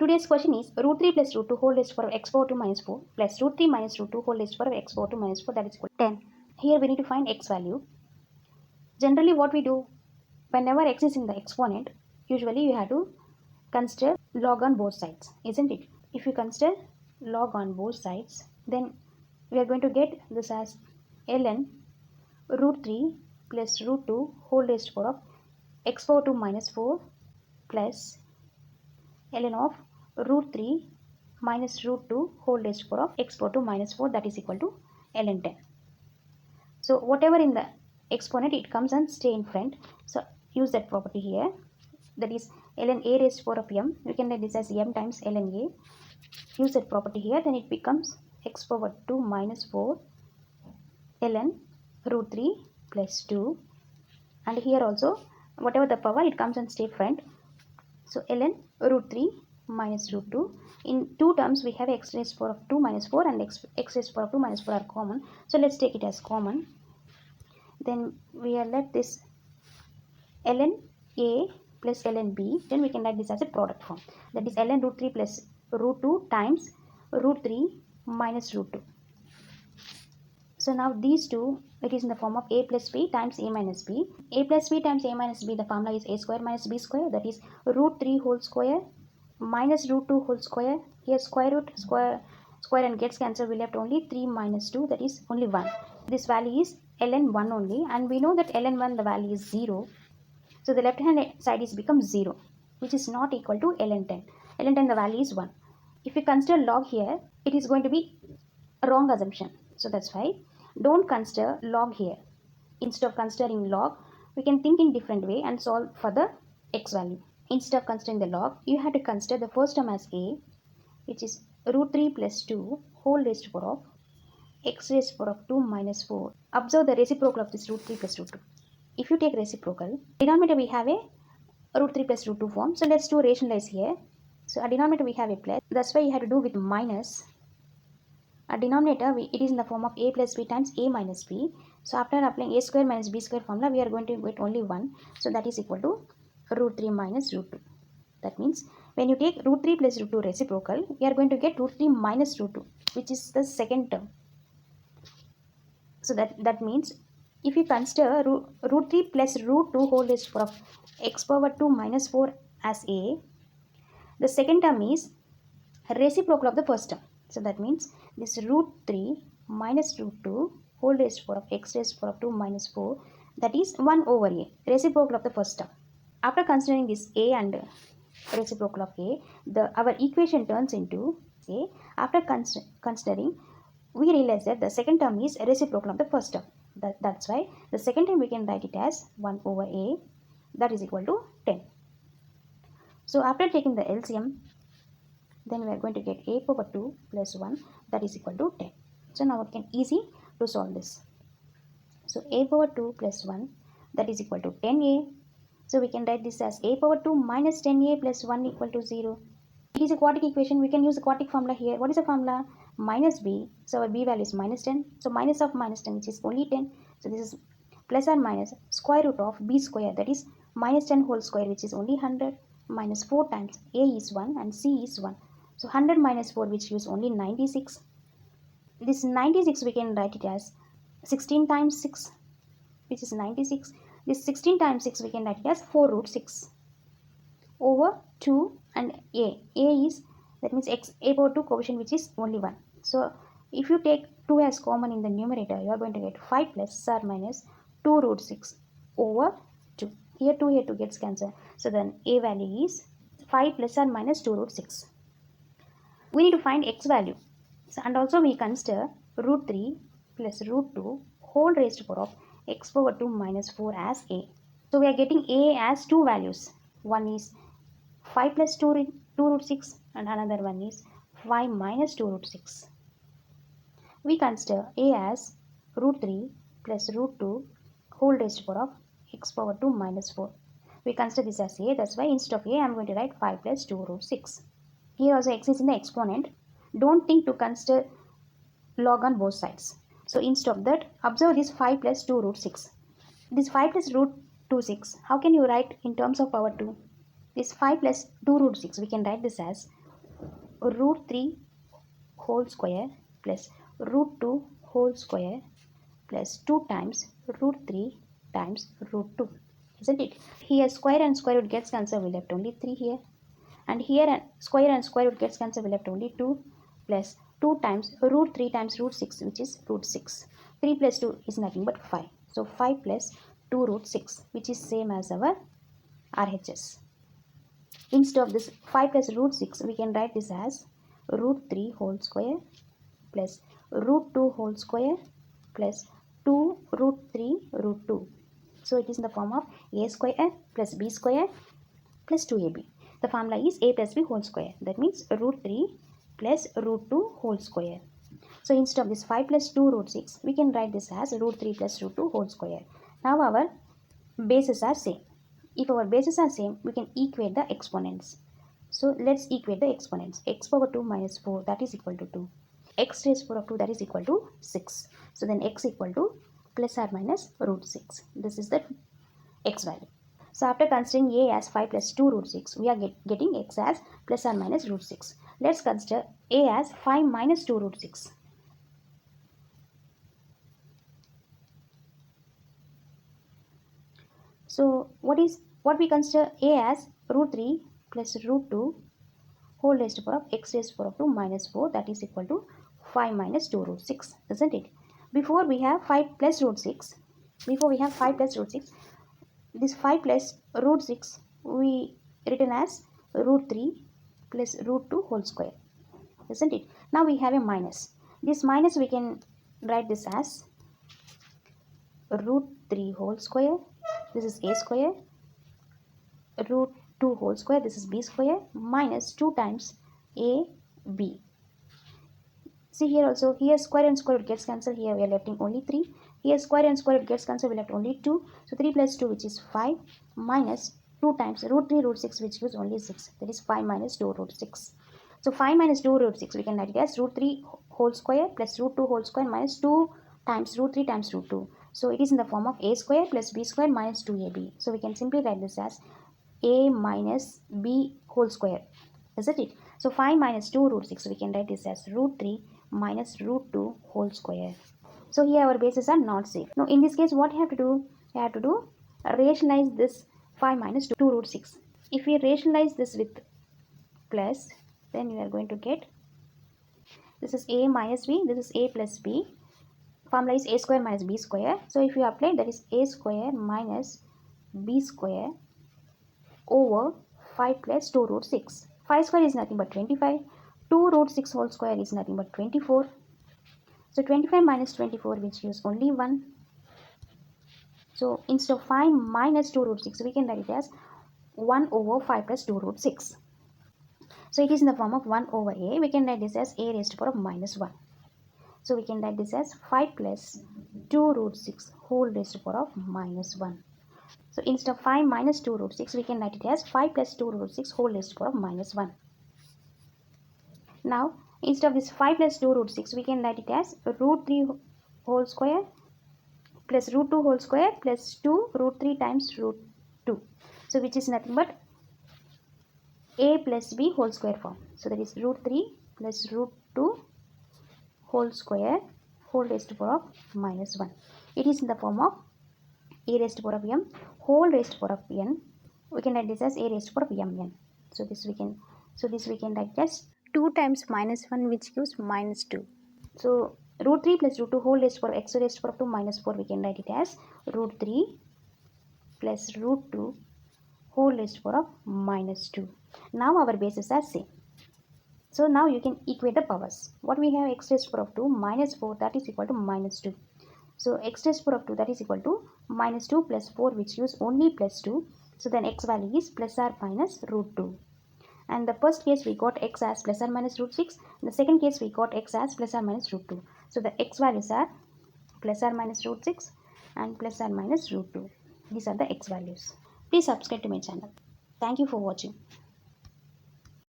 Today's question is root 3 plus root 2 whole raised to power of x power 2 minus 4 plus root 3 minus root 2 whole raised to power of x power 2 minus 4, that is equal to 10. Here we need to find x value. Generally what we do, whenever x is in the exponent, usually you have to consider log on both sides, isn't it? If you consider log on both sides, then we are going to get this as ln root 3 plus root 2 whole raised to power of x power 2 minus 4 plus ln of root 3 minus root 2 whole raised to power of x power 2 minus 4, that is equal to ln 10. So whatever in the exponent, it comes and stay in front. So use that property here. That is ln a raised to power of m. We can write this as m times ln a. Use that property here. Then it becomes x power 2 minus 4 ln root 3 plus 2. And here also, whatever the power, it comes and stay front. So ln root 3 minus root 2. In two terms, we have x raised to power of 2 minus 4 and x raised to power of 2 minus 4 are common. So let's take it as common. Then we are left this ln a plus ln b. Then we can write this as a product form. That is ln root 3 plus root 2 times root 3 minus root 2. So now these two, it is in the form of a plus b times a minus b. A plus b times a minus b, the formula is a square minus b square. That is root 3 whole square minus root 2 whole square. Here square root, square and gets cancelled. We left only 3 minus 2, that is only 1. This value is ln 1 only, and we know that ln 1 the value is 0. So the left hand side is becomes 0, which is not equal to ln 10. ln 10 the value is 1. If we consider log here, it is going to be a wrong assumption. So that's why don't consider log here. Instead of considering log, we can think in different way and solve for the x value. Instead of considering the log, you have to consider the first term as a, which is root 3 plus 2 whole raised to power of x raised to power of 2 minus 4. Observe the reciprocal of this root 3 plus root 2. If you take reciprocal, denominator we have a root 3 plus root 2 form. So let's do rationalize here. So a denominator we have a plus. That's why you have to do with minus. A denominator, it is in the form of a plus b times a minus b. So after applying a square minus b square formula, we are going to get only 1. So that is equal to root 3 minus root 2. That means when you take root 3 plus root 2 reciprocal, we are going to get root 3 minus root 2, which is the second term. So that means if you consider root 3 plus root 2 whole raised to power of x power 2 minus 4 as a, the second term is reciprocal of the first term. So that means this root 3 minus root 2 whole raised to power of x raised to power of 2 minus 4, that is 1 over a, reciprocal of the first term. After considering this a and reciprocal of a, our equation turns into a. After considering, we realize that the second term is reciprocal of the first term. That's why the second term we can write it as 1 over a, that is equal to 10. So after taking the LCM, then we are going to get a power 2 plus 1, that is equal to 10. So now it can easy to solve this. So a power 2 plus 1, that is equal to 10a. So we can write this as a power 2 minus 10a plus 1 equal to 0. It is a quadratic equation. We can use the quadratic formula here. What is the formula? Minus b. So our b value is minus 10. So minus of minus 10, which is only 10. So this is plus or minus square root of b square, that is minus 10 whole square, which is only 100, minus 4 times a is 1 and c is 1. So 100 minus 4, which gives only 96. This 96 we can write it as 16 times 6, which is 96. This 16 times 6 we can write it as 4 root 6 over 2 and a. A is, that means x a power 2 coefficient, which is only 1. So if you take 2 as common in the numerator, you are going to get 5 plus or minus 2 root 6 over 2. Here 2 gets cancelled. So then a value is 5 plus or minus 2 root 6. We need to find x value. So, and also we consider root 3 plus root 2 whole raised to power of x power 2 minus 4 as a. So we are getting a as two values. One is 5 plus 2 root 6 and another one is 5 minus 2 root 6. We consider a as root 3 plus root 2 whole raised to power of x power 2 minus 4. We consider this as a. That's why instead of a, I am going to write 5 plus 2 root 6. Here also x is in the exponent. Don't think to consider log on both sides. So instead of that, observe this 5 plus 2 root 6. This 5 plus root 2 6. How can you write in terms of power 2? This 5 plus 2 root 6. We can write this as root 3 whole square plus root 2 whole square plus 2 times root 3 times root 2. Isn't it? Here square and square root gets cancelled, we left only 3 here. And here square and square root gets cancelled, we left only 2 plus 2 times root 3 times root 6, which is root 6. 3 plus 2 is nothing but 5. So 5 plus 2 root 6, which is same as our RHS. Instead of this 5 plus root 6, we can write this as root 3 whole square plus root 2 whole square plus 2 root 3 root 2. So it is in the form of a square plus b square plus 2ab. The formula is a plus b whole square. That means root 3 plus root 2 whole square. So instead of this 5 plus 2 root 6, we can write this as root 3 plus root 2 whole square. Now our bases are same. If our bases are same, we can equate the exponents. So let's equate the exponents. X power 2 minus 4, that is equal to 2. X raised power of 2, that is equal to 6. So then x equal to plus or minus root 6. This is the x value. So after considering a as 5 plus 2 root 6, we are getting x as plus or minus root 6. Let's consider a as 5 minus 2 root 6. So what we consider a as root 3 plus root 2 whole raised to power of x raised to power of 2 minus 4, that is equal to 5 minus 2 root 6, isn't it? Before we have 5 plus root 6. This 5 plus root 6 we written as root 3 plus root 2 whole square, isn't it? Now we have a minus. This minus we can write this as root 3 whole square, this is a square, root 2 whole square, this is b square, minus 2 times a b. See here also, here square and square root gets cancelled, here we are left only 3. Here square and square root gets cancelled, we left only 2. So 3 plus 2, which is 5, minus 2 times root 3 root 6, which gives only 6. That is 5 minus 2 root 6. So 5 minus 2 root 6, we can write it as root 3 whole square plus root 2 whole square minus 2 times root 3 times root 2. So it is in the form of a square plus b square minus 2ab. So we can simply write this as a minus b whole square, isn't it? So 5 minus 2 root 6, we can write this as root 3 minus root 2 whole square. So here our bases are not same. Now in this case, what you have to do? You have to do rationalize this 5 minus 2 root 6. If we rationalize this with plus, then we are going to get, this is a minus b, this is a plus b. Formula is a square minus b square. So if you apply, that is a square minus b square over 5 plus 2 root 6. 5 square is nothing but 25. 2 root 6 whole square is nothing but 24. So 25 minus 24, which gives only 1. So instead of 5 minus 2 root 6, we can write it as 1 over 5 plus 2 root 6. So it is in the form of 1 over a. We can write this as a raised to power of minus 1. So we can write this as 5 plus 2 root 6 whole raised to power of minus 1. So instead of 5 minus 2 root 6, we can write it as 5 plus 2 root 6 whole raised to power of minus 1. Now, instead of this 5 plus 2 root 6, we can write it as root 3 whole square plus root 2 whole square plus 2 root 3 times root 2. So which is nothing but a plus b whole square form. So that is root 3 plus root 2 whole square whole raised to power of minus 1. It is in the form of a raised to power of m whole raised to power of n. We can write this as a raised to power of mn. So this we can write as 2 times minus 1, which gives minus 2. So root 3 plus root 2 whole raised to power of x raised to power of 2 minus 4, we can write it as root 3 plus root 2 whole raised to power of minus 2. Now our bases are same. So now you can equate the powers. What we have, x raised to power of 2 minus 4, that is equal to minus 2. So x raised to power of 2, that is equal to minus 2 plus 4, which gives only plus 2. So then x value is plus or minus root 2. And the first case we got x as plus or minus root 6. In the second case we got x as plus or minus root 2. So the x values are plus or minus root 6 and plus or minus root 2. These are the x values. Please subscribe to my channel. Thank you for watching.